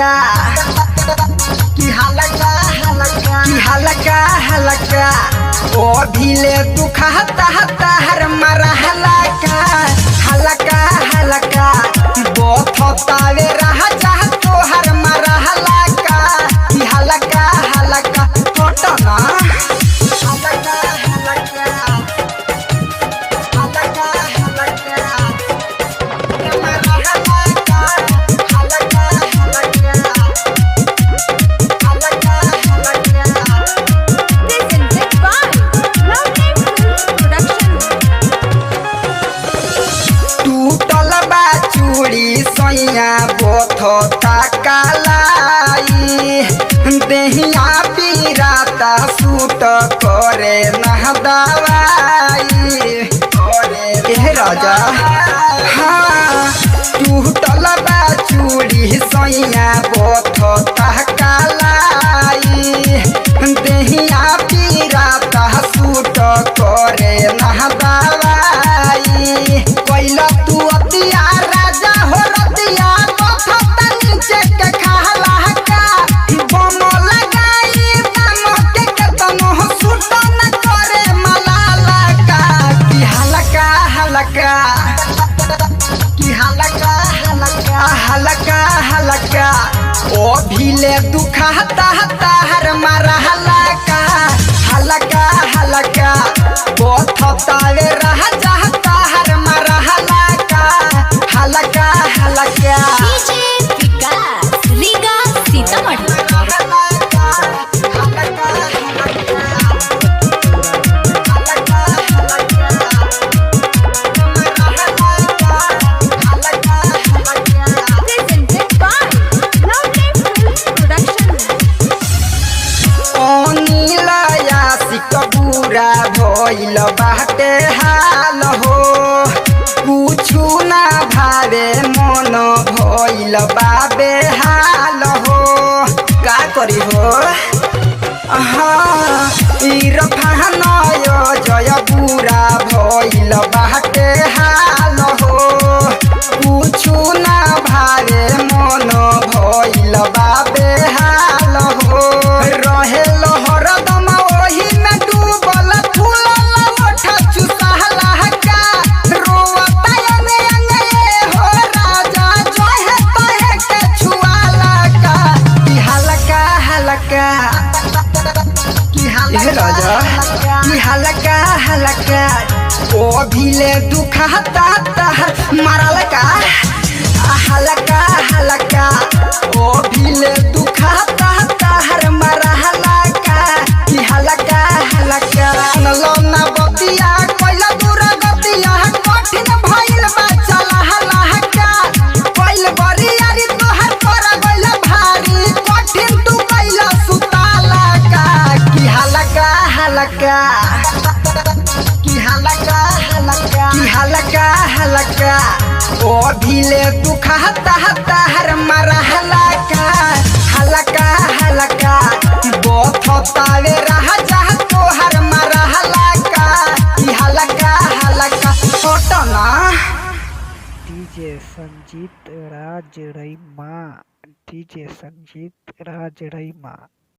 हलका कि हलका हलका कि हलका हलका ओ भीले दुखता हर मरा हलका हलका हलका बोथतावे रह जा तो हर मरा हलका कि हलका हलका टोटना हलका हलका हलका हलका बोथता कालाई देहिया पीराता सूट करे न दवाई करे राजा हाँ टूटल बा चूड़ी सैया बोथता कालाई देहिया पीराता सूट करे न दवाई कैला तू अतिया राजा हो हलका हलका ओ भीले दुखता हर मारा हलका हलका हलका बोथतावे रह जाता हर मारा हलका हलका हलका रीगा सीतामढ़ी पूरा भइल बाटे हाल हो कुछु ना भावे मन भइल बाबे हाल हो का करी हो हाँ इरफान जय पूरा भइल बाटे हाल हो कुछु ना भावे मन भइल बाबे हाल हो रहे हरदम राजा कि हलका हलका ओ भीले दुखता मारल का हलका हलका ओ भीले दुखता हर मरा हलका कि हलका हलका नलना बतिया कोइला दूर गतिया कठिन भइल बा चला हलका कोइल बरियारी तोहर पर गइल भारी कठिन तू कइला सुताला का कि हलका हलका कि हलका हलका कि हलका हलका ओ भीले दुखता हर मरा हलका हलका हलका बोथतावे रह जा तो हर मरा हलका कि हलका हलका टोटना डीजे संजीत राज रईमा डीजे संजीत राज रईमा।